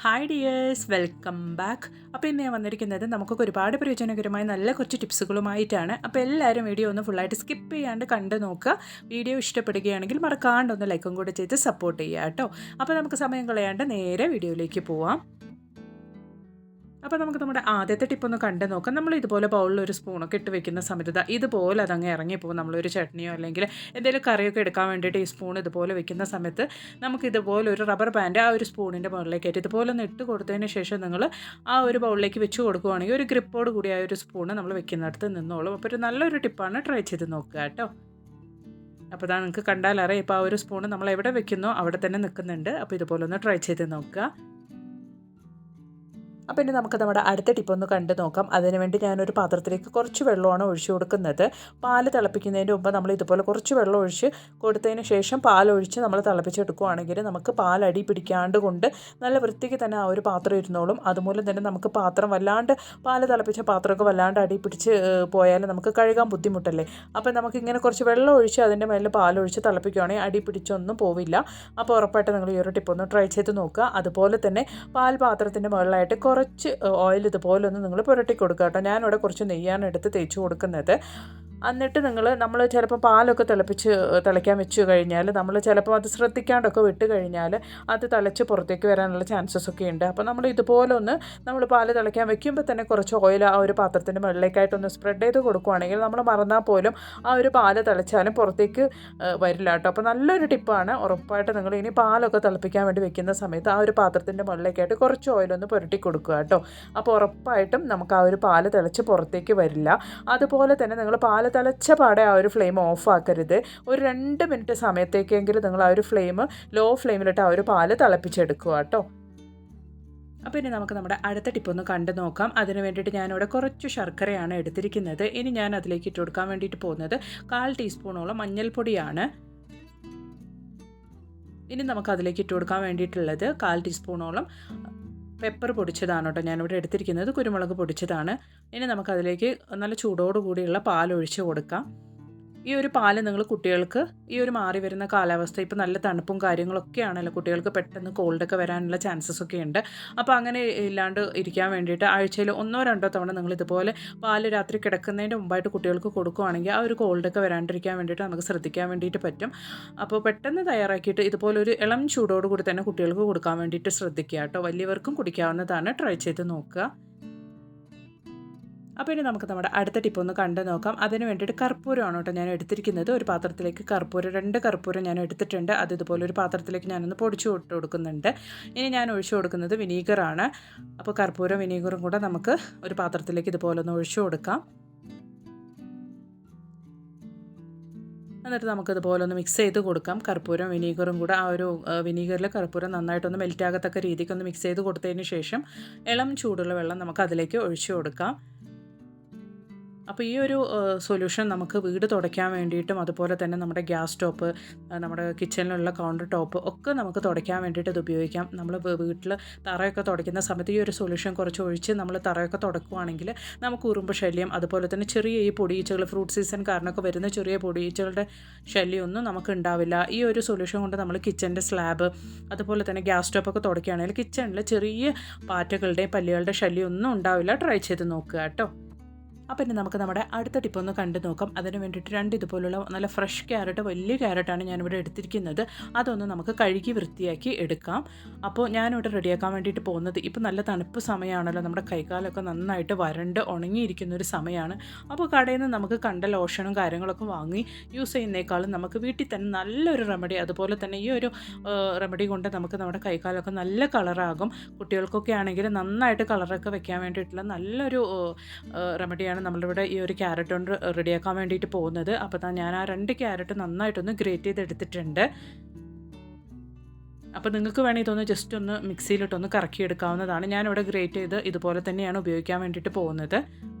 Hi dears, welcome back. അപ്പോൾ ഇന്ന് ഞാൻ വന്നിരിക്കുന്നത് നമുക്കൊക്കെ ഒരുപാട് പ്രയോജനകരമായ നല്ല കുറച്ച് ടിപ്സുകളുമായിട്ടാണ്. അപ്പോൾ എല്ലാവരും വീഡിയോ ഒന്ന് ഫുള്ളായിട്ട് സ്കിപ്പ് ചെയ്യാണ്ട് കണ്ട് നോക്കുക. വീഡിയോ ഇഷ്ടപ്പെടുകയാണെങ്കിൽ മറക്കാണ്ട് ഒന്ന് ലൈക്കും കൂടെ ചെയ്ത് സപ്പോർട്ട് ചെയ്യുക കേട്ടോ. അപ്പോൾ നമുക്ക് സമയം കളയാണ്ട് നേരെ വീഡിയോയിലേക്ക് പോവാം. അപ്പോൾ നമുക്ക് നമ്മുടെ ആദ്യത്തെ ടിപ്പൊന്ന് കണ്ടു നോക്കാം. നമ്മൾ ഇതുപോലെ ബൗളിൽ ഒരു സ്പൂണൊക്കെ ഇട്ട് വെക്കുന്ന സമയത്ത് ഇതുപോലെ അതങ്ങ് ഇറങ്ങിപ്പോകും. നമ്മളൊരു ചട്നിയോ അല്ലെങ്കിൽ എന്തെങ്കിലും കറിയൊക്കെ എടുക്കാൻ വേണ്ടിയിട്ട് ഈ സ്പൂൺ ഇതുപോലെ വെക്കുന്ന സമയത്ത് നമുക്ക് ഇതുപോലെ ഒരു റബ്ബർ ബാൻഡ് ആ ഒരു സ്പൂണിൻ്റെ മുകളിലേക്കായിട്ട് ഇതുപോലെ ഒന്ന് ഇട്ട് കൊടുത്തതിന് ശേഷം നിങ്ങൾ ആ ഒരു ബൗളിലേക്ക് വെച്ച് കൊടുക്കുകയാണെങ്കിൽ ഒരു ഗ്രിപ്പോട് കൂടി ആ ഒരു സ്പൂണ് നമ്മൾ വെക്കുന്നിടത്ത് നിന്നോളും. അപ്പോൾ ഒരു നല്ലൊരു ടിപ്പാണ്, ട്രൈ ചെയ്ത് നോക്കുക കേട്ടോ. അപ്പോൾ നിങ്ങൾക്ക് കണ്ടാലറിയാം ഇപ്പോൾ ആ ഒരു സ്പൂണ് നമ്മൾ എവിടെ വെക്കുന്നോ അവിടെ തന്നെ നിൽക്കുന്നുണ്ട്. അപ്പോൾ ഇതുപോലെ ഒന്ന് ട്രൈ ചെയ്ത് നോക്കുക. അപ്പോൾ ഇനി നമുക്ക് നമ്മുടെ അടുത്ത ടിപ്പൊന്ന് കണ്ടു നോക്കാം. അതിനുവേണ്ടി ഞാനൊരു പാത്രത്തിലേക്ക് കുറച്ച് വെള്ളമാണ് ഒഴിച്ചു കൊടുക്കുന്നത്. പാല് തിളപ്പിക്കുന്നതിന് മുമ്പ് നമ്മൾ ഇതുപോലെ കുറച്ച് വെള്ളം ഒഴിച്ച് കൊടുത്തതിന് ശേഷം പാലൊഴിച്ച് നമ്മൾ തിളപ്പിച്ചെടുക്കുകയാണെങ്കിൽ നമുക്ക് പാലടി പിടിക്കാണ്ട് കൊണ്ട് നല്ല വൃത്തിക്ക് തന്നെ ആ ഒരു പാത്രം ഇരുന്നോളും. അതുമൂലം തന്നെ നമുക്ക് പാത്രം വല്ലാണ്ട് പാല് തിളപ്പിച്ച പാത്രമൊക്കെ വല്ലാണ്ട് അടി പിടിച്ച് പോയാൽ നമുക്ക് കഴുകാൻ ബുദ്ധിമുട്ടല്ലേ. അപ്പോൾ നമുക്കിങ്ങനെ കുറച്ച് വെള്ളം ഒഴിച്ച് അതിൻ്റെ മേലെ പാലൊഴിച്ച് തിളപ്പിക്കുകയാണെങ്കിൽ അടി പിടിച്ചൊന്നും പോവില്ല. അപ്പോൾ ഉറപ്പായിട്ട് നിങ്ങൾ ഈ ഒരു ടിപ്പൊന്ന് ട്രൈ ചെയ്ത് നോക്കുക. അതുപോലെ തന്നെ പാൽ പാത്രത്തിൻ്റെ മുകളിലായിട്ട് കുറച്ച് ഓയിൽ ഇതുപോലെ ഒന്ന് നിങ്ങൾ പുരട്ടി കൊടുക്കുക കേട്ടോ. ഞാനിവിടെ കുറച്ച് നെയ്യാണ് എടുത്ത് തേച്ച് കൊടുക്കുന്നത്. എന്നിട്ട് നമ്മൾ ചിലപ്പോൾ പാലൊക്കെ തിളയ്ക്കാൻ വെച്ച് കഴിഞ്ഞാൽ നമ്മൾ ചിലപ്പോൾ അത് ശ്രദ്ധിക്കാണ്ടൊക്കെ വിട്ട് കഴിഞ്ഞാൽ അത് തിളച്ച് പുറത്തേക്ക് വരാനുള്ള ചാൻസസ് ഒക്കെ ഉണ്ട്. അപ്പോൾ നമ്മൾ ഇതുപോലെ ഒന്ന് നമ്മൾ പാല് തിളയ്ക്കാൻ വെക്കുമ്പോൾ തന്നെ കുറച്ച് ഓയിൽ ആ ഒരു പാത്രത്തിൻ്റെ മുകളിലേക്കായിട്ടൊന്ന് സ്പ്രെഡ് ചെയ്ത് കൊടുക്കുകയാണെങ്കിൽ നമ്മൾ മറന്നാൽ പോലും ആ ഒരു പാല് തിളച്ചാലും പുറത്തേക്ക് വരില്ല കേട്ടോ. അപ്പോൾ നല്ലൊരു ടിപ്പാണ്. ഉറപ്പായിട്ട് നിങ്ങൾ ഇനി പാലൊക്കെ തിളപ്പിക്കാൻ വേണ്ടി വെക്കുന്ന സമയത്ത് ആ ഒരു പാത്രത്തിൻ്റെ മുകളിലേക്കായിട്ട് കുറച്ച് ഓയിലൊന്ന് പുരട്ടി കൊടുക്കുക കേട്ടോ. അപ്പോൾ ഉറപ്പായിട്ടും നമുക്ക് ആ ഒരു പാല് തിളച്ച് പുറത്തേക്ക് വരില്ല. അതുപോലെ തന്നെ നിങ്ങൾ പാല് തിളച്ച പാടെ ആ ഒരു ഫ്ലെയിം ഓഫ് ആക്കരുത്. ഒരു 2 മിനിറ്റ് സമയത്തേക്കെങ്കിലും നിങ്ങൾ ആ ഒരു ഫ്ലെയിം ലോ ഫ്ലെയിമിലിട്ട് ആ ഒരു പാല് തിളപ്പിച്ചെടുക്കുക കേട്ടോ. അപ്പോൾ ഇനി നമുക്ക് നമ്മുടെ അടുത്ത ടിപ്പൊന്ന് കണ്ടു നോക്കാം. അതിന് വേണ്ടിയിട്ട് ഞാനിവിടെ കുറച്ച് ശർക്കരയാണ് എടുത്തിരിക്കുന്നത്. ഇനി ഞാൻ അതിലേക്ക് ഇട്ട് കൊടുക്കാൻ വേണ്ടിയിട്ട് പോകുന്നത് 1/4 ടീസ്പൂണോളം മഞ്ഞൾപ്പൊടിയാണ്. ഇനി നമുക്ക് അതിലേക്ക് ഇട്ട് കൊടുക്കാൻ വേണ്ടിയിട്ടുള്ളത് 1/4 ടീസ്പൂണോളം പെപ്പർ പൊടിച്ചതാണ് കേട്ടോ. ഞാനിവിടെ എടുത്തിരിക്കുന്നത് കുരുമുളക് പൊടിച്ചതാണ്. ഇനി നമുക്കതിലേക്ക് നല്ല ചൂടോടുകൂടിയുള്ള പാലൊഴിച്ച് കൊടുക്കാം. ഈ ഒരു പാല് നിങ്ങൾ കുട്ടികൾക്ക് ഈ ഒരു മാറി വരുന്ന കാലാവസ്ഥ ഇപ്പോൾ നല്ല തണുപ്പും കാര്യങ്ങളൊക്കെ ആണല്ലോ, കുട്ടികൾക്ക് പെട്ടെന്ന് കോൾഡൊക്കെ വരാനുള്ള ചാൻസസ് ഒക്കെ ഉണ്ട്. അപ്പോൾ അങ്ങനെ ഇല്ലാണ്ട് ഇരിക്കാൻ വേണ്ടിയിട്ട് ആഴ്ചയിൽ 1-2 തവണ നിങ്ങൾ ഇതുപോലെ പാല് രാത്രി കിടക്കുന്നതിൻ്റെ മുമ്പായിട്ട് കുട്ടികൾക്ക് കൊടുക്കുകയാണെങ്കിൽ ആ ഒരു കോൾഡൊക്കെ വരാണ്ടിരിക്കാൻ വേണ്ടിയിട്ട് നമുക്ക് ശ്രദ്ധിക്കാൻ വേണ്ടിയിട്ട് പറ്റും. അപ്പോൾ പെട്ടെന്ന് തയ്യാറാക്കിയിട്ട് ഇതുപോലെ ഒരു ഇളം ചൂടോടുകൂടി തന്നെ കുട്ടികൾക്ക് കൊടുക്കാൻ വേണ്ടിയിട്ട് ശ്രദ്ധിക്കുക കേട്ടോ. വലിയവർക്കും കുടിക്കാവുന്നതാണ്, ട്രൈ ചെയ്ത് നോക്കുക. അപ്പോൾ ഇനി നമുക്ക് നമ്മുടെ അടുത്ത ടിപ്പ് ഒന്ന് കണ്ടു നോക്കാം. അതിന് വേണ്ടിയിട്ട് കർപ്പൂരമാണ് കേട്ടോ ഞാൻ എടുത്തിരിക്കുന്നത്. ഒരു പാത്രത്തിലേക്ക് 2 കർപ്പൂരം ഞാൻ എടുത്തിട്ടുണ്ട്. അത് ഇതുപോലെ ഒരു പാത്രത്തിലേക്ക് ഞാനൊന്ന് പൊടിച്ചു ഇട്ട് കൊടുക്കുന്നുണ്ട്. ഇനി ഞാൻ ഒഴിച്ചു കൊടുക്കുന്നത് വിനീഗറാണ്. അപ്പോൾ കർപ്പൂരം വിനീഗറും കൂടെ നമുക്ക് ഒരു പാത്രത്തിലേക്ക് ഇതുപോലെ ഒന്ന് ഒഴിച്ചു കൊടുക്കാം. എന്നിട്ട് നമുക്കിതുപോലെ ഒന്ന് മിക്സ് ചെയ്ത് കൊടുക്കാം. കർപ്പൂരം വിനീഗറും കൂടെ ആ ഒരു വിനീഗറിൽ കർപ്പൂരം നന്നായിട്ടൊന്ന് മെൽറ്റ് ആകത്തക്ക രീതിക്കൊന്ന് മിക്സ് ചെയ്ത് കൊടുത്തതിന് ശേഷം ഇളം ചൂടുള്ള വെള്ളം നമുക്ക് അതിലേക്ക് ഒഴിച്ചു കൊടുക്കാം. അപ്പോൾ ഈ ഒരു സൊല്യൂഷൻ നമുക്ക് വീട് തുടയ്ക്കാൻ വേണ്ടിയിട്ടും അതുപോലെ തന്നെ നമ്മുടെ ഗ്യാസ് സ്റ്റോപ്പ്, നമ്മുടെ കിച്ചണിലുള്ള കൗണ്ടർ ടോപ്പ് ഒക്കെ നമുക്ക് തുടയ്ക്കാൻ വേണ്ടിയിട്ട് ഇത് ഉപയോഗിക്കാം. നമ്മൾ വീട്ടിൽ തറയൊക്കെ തുടയ്ക്കുന്ന സമയത്ത് ഈ ഒരു സൊല്യൂഷൻ കുറച്ച് ഒഴിച്ച് നമ്മൾ തറയൊക്കെ തുടയ്ക്കുകയാണെങ്കിൽ നമുക്ക് ഉറുമ്പ് ശല്യം, അതുപോലെ തന്നെ ചെറിയ ഈ പൊടിയീച്ചകൾ, ഫ്രൂട്ട് സീസൺ കാരണമൊക്കെ വരുന്ന ചെറിയ പൊടിയീച്ചകളുടെ ശല്യമൊന്നും നമുക്ക് ഉണ്ടാവില്ല. ഈ ഒരു സൊല്യൂഷൻ കൊണ്ട് നമ്മൾ കിച്ചൻ്റെ സ്ലാബ് അതുപോലെ തന്നെ ഗ്യാസ് സ്റ്റോപ്പൊക്കെ തുടയ്ക്കുകയാണെങ്കിൽ കിച്ചണിൽ ചെറിയ പാറ്റകളുടെയും പല്ലികളുടെ ശല്യം ഒന്നും ഉണ്ടാവില്ല. ട്രൈ ചെയ്ത് നോക്കുക കേട്ടോ. അപ്പോൾ ഇനി നമുക്ക് നമ്മുടെ അടുത്ത ടിപ്പൊന്ന് കണ്ടു നോക്കാം. അതിന് വേണ്ടിയിട്ട് 2 ഇതുപോലുള്ള നല്ല ഫ്രഷ് ക്യാരറ്റ്, വലിയ ക്യാരറ്റാണ് ഞാനിവിടെ എടുത്തിരിക്കുന്നത്. അതൊന്ന് നമുക്ക് കഴുകി വൃത്തിയാക്കി എടുക്കാം. അപ്പോൾ ഞാനിവിടെ റെഡിയാക്കാൻ വേണ്ടിയിട്ട് പോകുന്നത്, ഇപ്പോൾ നല്ല തണുപ്പ് സമയമാണല്ലോ, നമ്മുടെ കൈകാലൊക്കെ നന്നായിട്ട് വരണ്ട് ഉണങ്ങിയിരിക്കുന്ന ഒരു സമയമാണ്. അപ്പോൾ കടയിൽ നിന്ന് നമുക്ക് കണ്ട ലോഷനും കാര്യങ്ങളൊക്കെ വാങ്ങി യൂസ് ചെയ്യുന്നേക്കാളും നമുക്ക് വീട്ടിൽ തന്നെ നല്ലൊരു റെമഡി, അതുപോലെ തന്നെ ഈ ഒരു റെമഡി കൊണ്ട് നമുക്ക് നമ്മുടെ കൈകാലൊക്കെ നല്ല കളറാകും. കുട്ടികൾക്കൊക്കെ ആണെങ്കിൽ നന്നായിട്ട് കളറൊക്കെ വെക്കാൻ വേണ്ടിയിട്ടുള്ള നല്ലൊരു റെമഡിയാണ് നമ്മളിവിടെ ഈ ഒരു ക്യാരറ്റ് കൊണ്ട് റെഡിയാക്കാൻ വേണ്ടിയിട്ട് പോകുന്നത്. അപ്പോൾ ഞാൻ ആ 2 ക്യാരറ്റ് നന്നായിട്ടൊന്ന് ഗ്രേറ്റ് ചെയ്തെടുത്തിട്ടുണ്ട്. അപ്പോൾ നിങ്ങൾക്ക് വേണമെങ്കിൽ ഇതൊന്ന് ജസ്റ്റ് ഒന്ന് മിക്സിയിലിട്ടൊന്ന് കറക്കിയെടുക്കാവുന്നതാണ്. ഞാനിവിടെ ഗ്രേറ്റ് ചെയ്ത് ഇതുപോലെ തന്നെയാണ് ഉപയോഗിക്കാൻ വേണ്ടിയിട്ട് പോകുന്നത്.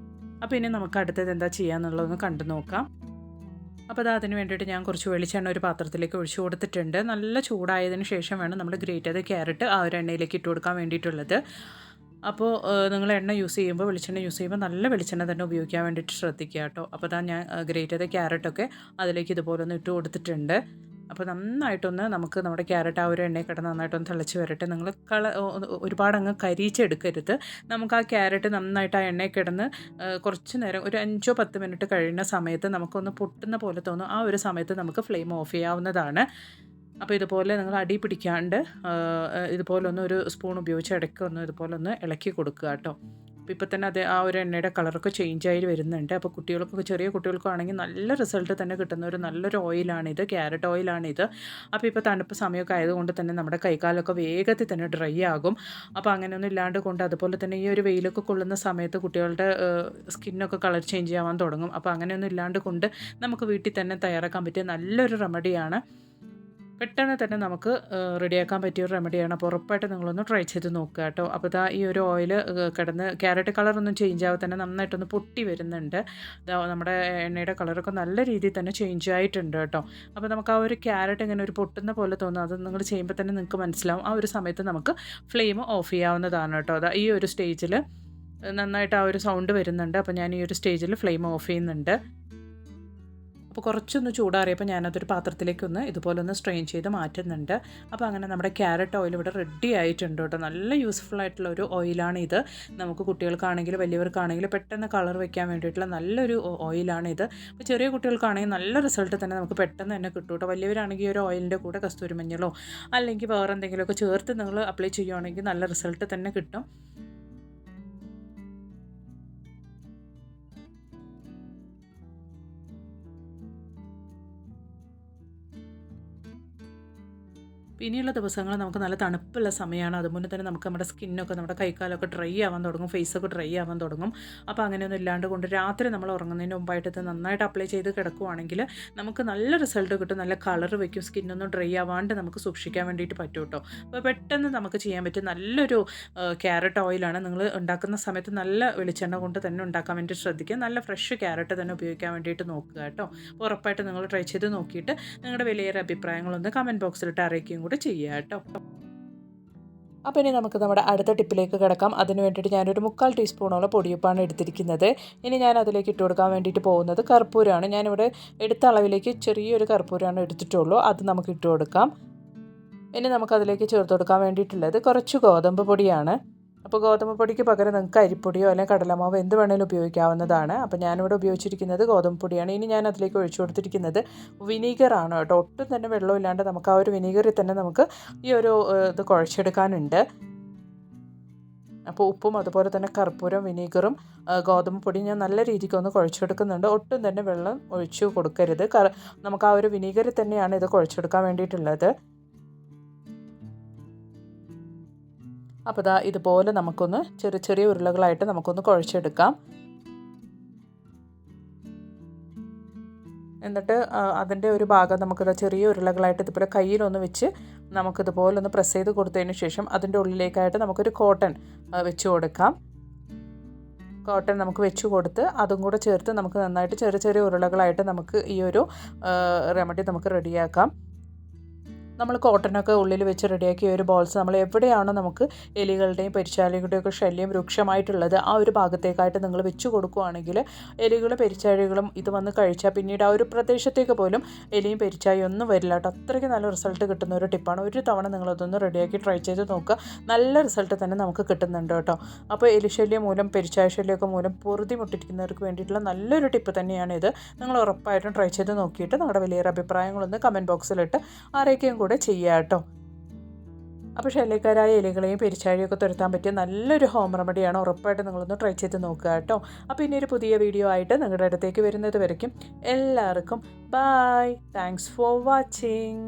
അപ്പോൾ ഇനി നമുക്ക് അടുത്തത് എന്താ ചെയ്യാന്നുള്ളതൊന്ന് കണ്ടു നോക്കാം. അപ്പോൾ അതിന് വേണ്ടിയിട്ട് ഞാൻ കുറച്ച് വെളിച്ചെണ്ണ ഒരു പാത്രത്തിലേക്ക് ഒഴിച്ചു കൊടുത്തിട്ടുണ്ട്. നല്ല ചൂടായതിന് ശേഷം വേണം നമ്മൾ ഗ്രേറ്റ് ചെയ്ത ക്യാരറ്റ് ആ ഒരു എണ്ണയിലേക്ക് ഇട്ട് കൊടുക്കാൻ വേണ്ടിയിട്ടുള്ളത്. അപ്പോൾ നിങ്ങൾ എണ്ണ യൂസ് ചെയ്യുമ്പോൾ, വെളിച്ചെണ്ണ യൂസ് ചെയ്യുമ്പോൾ നല്ല വെളിച്ചെണ്ണ തന്നെ ഉപയോഗിക്കാൻ വേണ്ടിയിട്ട് ശ്രദ്ധിക്കുക കേട്ടോ. അപ്പോൾ ഞാൻ ഗ്രേറ്റ് ചെയ്ത ക്യാരറ്റൊക്കെ അതിലേക്ക് ഇതുപോലെ ഒന്ന് ഇട്ട് കൊടുത്തിട്ടുണ്ട്. അപ്പോൾ നന്നായിട്ടൊന്ന് നമുക്ക് നമ്മുടെ ക്യാരറ്റ് ആ ഒരു എണ്ണയിൽ കിടന്ന് നന്നായിട്ടൊന്ന് തിളച്ച് വരട്ടെ. നിങ്ങൾ ഒരുപാട് അങ്ങ് കരിയിച്ചെടുക്കരുത്. നമുക്ക് ആ ക്യാരറ്റ് നന്നായിട്ട് ആ എണ്ണയിൽ കിടന്ന് കുറച്ച് നേരം ഒരു 5-10 മിനിറ്റ് കഴിയുന്ന സമയത്ത് നമുക്കൊന്ന് പൊട്ടുന്ന പോലെ തോന്നും. ആ ഒരു സമയത്ത് നമുക്ക് ഫ്ലെയിം ഓഫ് ചെയ്യാവുന്നതാണ്. അപ്പോൾ ഇതുപോലെ നിങ്ങൾ അടി പിടിക്കാണ്ട് ഇതുപോലെ ഒന്ന് ഒരു സ്പൂൺ ഉപയോഗിച്ച് ഇടയ്ക്ക് ഒന്ന് ഇതുപോലെ ഒന്ന് ഇളക്കി കൊടുക്കുക കേട്ടോ. അപ്പോൾ ഇപ്പോൾ തന്നെ അത് ആ ഒരു എണ്ണയുടെ കളറൊക്കെ ചേഞ്ച് ആയി വരുന്നുണ്ട്. അപ്പോൾ കുട്ടികൾക്കൊക്കെ ചെറിയ കുട്ടികൾക്കാണെങ്കിൽ നല്ല റിസൾട്ട് തന്നെ കിട്ടുന്ന ഒരു നല്ലൊരു ഓയിലാണിത്, ക്യാരറ്റ് ഓയിലാണിത്. അപ്പോൾ ഇപ്പോൾ തണുപ്പ് സമയമൊക്കെ ആയതുകൊണ്ട് തന്നെ നമ്മുടെ കൈകാലൊക്കെ വേഗത്തിൽ തന്നെ ഡ്രൈ ആകും. അപ്പോൾ അങ്ങനെയൊന്നും ഇല്ലാണ്ട് കൊണ്ട് അതുപോലെ തന്നെ ഈ ഒരു വെയിലൊക്കെ കൊള്ളുന്ന സമയത്ത് കുട്ടികളുടെ സ്കിന്നൊക്കെ കളർ ചേഞ്ച് ആവാൻ തുടങ്ങും. അപ്പോൾ അങ്ങനെയൊന്നും ഇല്ലാണ്ട് കൊണ്ട് നമുക്ക് വീട്ടിൽ തന്നെ തയ്യാറാക്കാൻ പറ്റിയ നല്ലൊരു റെമഡിയാണ്. പെട്ടെന്ന് തന്നെ നമുക്ക് റെഡിയാക്കാൻ പറ്റിയൊരു റെമഡിയാണ്. അപ്പോൾ ഉറപ്പായിട്ട് നിങ്ങളൊന്ന് ട്രൈ ചെയ്ത് നോക്കുക കേട്ടോ. അപ്പോൾ ഇതാ ഈ ഒരു ഓയിൽ കിടന്ന് ക്യാരറ്റ് കളറൊന്നും ചേഞ്ച് ആവാതെ തന്നെ നന്നായിട്ടൊന്ന് പൊട്ടി വരുന്നുണ്ട്. നമ്മുടെ എണ്ണയുടെ കളറൊക്കെ നല്ല രീതിയിൽ തന്നെ ചേഞ്ച് ആയിട്ടുണ്ട് കേട്ടോ. അപ്പോൾ നമുക്ക് ആ ഒരു ക്യാരറ്റ് ഇങ്ങനെ ഒരു പൊട്ടുന്ന പോലെ തോന്നും. അത് നിങ്ങൾ ചെയ്യുമ്പോൾ തന്നെ നിങ്ങൾക്ക് മനസ്സിലാവും. ആ ഒരു സമയത്ത് നമുക്ക് ഫ്ലെയിം ഓഫ് ചെയ്യാവുന്നതാണ് കേട്ടോ. അതാ ഈ ഒരു സ്റ്റേജിൽ നന്നായിട്ട് ആ ഒരു സൗണ്ട് വരുന്നുണ്ട്. അപ്പോൾ ഞാൻ ഈ ഒരു സ്റ്റേജിൽ ഫ്ലെയിം ഓഫ് ചെയ്യുന്നുണ്ട്. അപ്പോൾ കുറച്ചൊന്ന് ചൂടാറിയപ്പോൾ ഞാനതൊരു പാത്രത്തിലേക്കൊന്ന് ഇതുപോലെ ഒന്ന് സ്ട്രെയിൻ ചെയ്ത് മാറ്റുന്നുണ്ട്. അപ്പോൾ അങ്ങനെ നമ്മുടെ ക്യാരറ്റ് ഓയിൽ ഇവിടെ റെഡി ആയിട്ടുണ്ട് കേട്ടോ. നല്ല യൂസ്ഫുൾ ആയിട്ടുള്ള ഒരു ഓയിലാണ് ഇത്. നമുക്ക് കുട്ടികൾക്കാണെങ്കിലും വലിയവർക്കാണെങ്കിലും പെട്ടെന്ന് കളർ വയ്ക്കാൻ വേണ്ടിയിട്ടുള്ള നല്ലൊരു ഓയിലാണിത്. അപ്പോൾ ചെറിയ കുട്ടികൾക്കാണെങ്കിൽ നല്ല റിസൾട്ട് തന്നെ നമുക്ക് പെട്ടെന്ന് തന്നെ കിട്ടും കേട്ടോ. വലിയവരാണെങ്കിൽ ഒരു ഓയിലിൻ്റെ കൂടെ കസ്തൂരി മഞ്ഞളോ അല്ലെങ്കിൽ വേറെ എന്തെങ്കിലുമൊക്കെ ചേർത്ത് നിങ്ങൾ അപ്ലൈ ചെയ്യുകയാണെങ്കിൽ നല്ല റിസൾട്ട് തന്നെ കിട്ടും. ഇനിയുള്ള ദിവസങ്ങൾ നമുക്ക് നല്ല തണുപ്പുള്ള സമയമാണ്. അതുപോലെ തന്നെ നമുക്ക് നമ്മുടെ സ്കിന്നൊക്കെ നമ്മുടെ കൈക്കാലൊക്കെ ഡ്രൈ ആവാൻ തുടങ്ങും, ഫേസൊക്കെ ഡ്രൈ ആവാൻ തുടങ്ങും. അപ്പോൾ അങ്ങനെയൊന്നും ഇല്ലാണ്ട് കൊണ്ട് രാത്രി നമ്മൾ ഉറങ്ങുന്നതിന് മുമ്പായിട്ട് ഇത് നന്നായിട്ട് അപ്ലൈ ചെയ്ത് കിടക്കുവാണെങ്കിൽ നമുക്ക് നല്ല റിസൾട്ട് കിട്ടും. നല്ല കളർ വയ്ക്കും, സ്കിന്നൊന്നും ഡ്രൈ ആവാണ്ട് നമുക്ക് സൂക്ഷിക്കാൻ വേണ്ടിയിട്ട് പറ്റും കേട്ടോ. അപ്പോൾ പെട്ടെന്ന് നമുക്ക് ചെയ്യാൻ പറ്റിയ നല്ലൊരു ക്യാരറ്റ് ഓയിലാണ്. നിങ്ങൾ ഉണ്ടാക്കുന്ന സമയത്ത് നല്ല വെളിച്ചെണ്ണ കൊണ്ട് തന്നെ ഉണ്ടാക്കാൻ വേണ്ടി ശ്രദ്ധിക്കുക. നല്ല ഫ്രഷ് ക്യാരറ്റ് തന്നെ ഉപയോഗിക്കാൻ വേണ്ടിയിട്ട് നോക്കുക കേട്ടോ. അപ്പോൾ ഉറപ്പായിട്ട് നിങ്ങൾ ട്രൈ ചെയ്ത് നോക്കിയിട്ട് നിങ്ങളുടെ വിലയേറെ അഭിപ്രായങ്ങളൊന്ന് കമൻറ്റ് ബോക്സിലിട്ട് അറിയിക്കുകയും കൂടെ ചെയ്യുക കേട്ടോ. അപ്പോൾ ഇനി നമുക്ക് നമ്മുടെ അടുത്ത ടിപ്പിലേക്ക് കിടക്കാം. അതിന് വേണ്ടിയിട്ട് ഞാനൊരു 3/4 ടീസ്പൂണോളം പൊടിയുപ്പാണ് എടുത്തിരിക്കുന്നത്. ഇനി ഞാൻ അതിലേക്ക് ഇട്ട് കൊടുക്കാൻ വേണ്ടിയിട്ട് പോകുന്നത് കർപ്പൂരമാണ്. ഞാനിവിടെ എടുത്ത അളവിലേക്ക് ചെറിയൊരു കർപ്പൂരമാണ് എടുത്തിട്ടുള്ളൂ. അത് നമുക്ക് ഇട്ട് കൊടുക്കാം. ഇനി നമുക്കതിലേക്ക് ചേർത്ത് കൊടുക്കാൻ വേണ്ടിയിട്ടുള്ളത് കുറച്ച് ഗോതമ്പ് പൊടിയാണ്. അപ്പോൾ ഗോതമ്പ് പൊടിക്ക് പകരം നിങ്ങൾക്ക് അരിപ്പൊടിയോ അല്ലെങ്കിൽ കടലമാവോ എന്ത് വേണമെങ്കിലും ഉപയോഗിക്കാവുന്നതാണ്. അപ്പോൾ ഞാനിവിടെ ഉപയോഗിച്ചിരിക്കുന്നത് ഗോതമ്പ് പൊടിയാണ്. ഇനി ഞാൻ അതിലേക്ക് ഒഴിച്ചു കൊടുത്തിരിക്കുന്നത് വിനീഗറാണ് കേട്ടോ. ഒട്ടും തന്നെ വെള്ളമില്ലാണ്ട് നമുക്ക് ആ ഒരു വിനീഗറിൽ തന്നെ നമുക്ക് ഈ ഒരു ഇത് കുഴച്ചെടുക്കാനുണ്ട്. അപ്പോൾ ഉപ്പും അതുപോലെ തന്നെ കർപ്പൂരം, വിനീഗറും ഗോതമ്പ് പൊടിയും ഞാൻ നല്ല രീതിക്ക് ഒന്ന് കുഴച്ചെടുക്കുന്നുണ്ട്. ഒട്ടും തന്നെ വെള്ളം ഒഴിച്ചു കൊടുക്കരുത്. നമുക്ക് ആ ഒരു വിനീഗറിൽ തന്നെയാണ് ഇത് കുഴച്ചെടുക്കാൻ വേണ്ടിയിട്ടുള്ളത്. അപ്പോൾ ഇതാ ഇതുപോലെ നമുക്കൊന്ന് ചെറിയ ചെറിയ ഉരുളകളായിട്ട് നമുക്കൊന്ന് കുഴച്ചെടുക്കാം. എന്നിട്ട് അതിൻ്റെ ഒരു ഭാഗം നമുക്കിത് ചെറിയ ഉരുളകളായിട്ട് ഇതുപോലെ കയ്യിലൊന്ന് വെച്ച് നമുക്കിതുപോലെ ഒന്ന് പ്രസ് ചെയ്ത് കൊടുത്തതിന് ശേഷം അതിൻ്റെ ഉള്ളിലേക്കായിട്ട് നമുക്കൊരു കോട്ടൺ വെച്ച് കൊടുക്കാം. കോട്ടൺ നമുക്ക് വെച്ച് കൊടുത്ത് അതും കൂടെ ചേർത്ത് നമുക്ക് നന്നായിട്ട് ചെറിയ ചെറിയ ഉരുളകളായിട്ട് നമുക്ക് ഈ ഒരു റെമഡി നമുക്ക് റെഡിയാക്കാം. നമ്മൾ കോട്ടനൊക്കെ ഉള്ളിൽ വെച്ച് റെഡിയാക്കിയ ഒരു ബോൾസ് നമ്മൾ എവിടെയാണോ നമുക്ക് എലികളുടെയും പെരിച്ചാഴികളുടെയും ഒക്കെ ശല്യം രൂക്ഷമായിട്ടുള്ളത് ആ ഒരു ഭാഗത്തേക്കായിട്ട് നിങ്ങൾ വെച്ച് കൊടുക്കുകയാണെങ്കിൽ എലികളും പെരിച്ചാഴികളും ഇത് വന്ന് കഴിച്ചാൽ പിന്നീട് ആ ഒരു പ്രദേശത്തേക്ക് പോലും എലിയും പെരിച്ചാഴിയും ഒന്നും വരില്ല കേട്ടോ. അത്രയ്ക്ക് നല്ല റിസൾട്ട് കിട്ടുന്ന ഒരു ടിപ്പാണ്. ഒരു തവണ നിങ്ങളതൊന്ന് റെഡിയാക്കി ട്രൈ ചെയ്ത് നോക്കുക. നല്ല റിസൾട്ട് തന്നെ നമുക്ക് കിട്ടുന്നുണ്ട് കേട്ടോ. അപ്പോൾ എലിശല്യം മൂലം പെരിച്ചാഴി ശല്യമൊക്കെ മൂലം പൊറുതിമുട്ടിരിക്കുന്നവർക്ക് വേണ്ടിയിട്ടുള്ള നല്ലൊരു ടിപ്പ് തന്നെയാണിത്. നിങ്ങൾ ഉറപ്പായിട്ടും ട്രൈ ചെയ്ത് നോക്കിയിട്ട് നിങ്ങളുടെ വലിയൊരു അഭിപ്രായങ്ങളൊന്ന് കമൻറ്റ് ബോക്സിലിട്ട് ആരൊക്കെയും കൂടെ ചെയ്യുക കേട്ടോ. അപ്പോൾ ശല്യക്കാരായ എലികളെയും പെരിച്ചാഴിയൊക്കെ തുരത്താൻ പറ്റിയ നല്ലൊരു ഹോം റെമഡിയാണ്. ഉറപ്പായിട്ട് നിങ്ങളൊന്ന് ട്രൈ ചെയ്ത് നോക്കുക കേട്ടോ. അപ്പോൾ ഇനി ഒരു പുതിയ വീഡിയോ ആയിട്ട് നിങ്ങളുടെ അടുത്തേക്ക് വരുന്നത് വരയ്ക്കും എല്ലാവർക്കും ബൈ. Thanks for watching.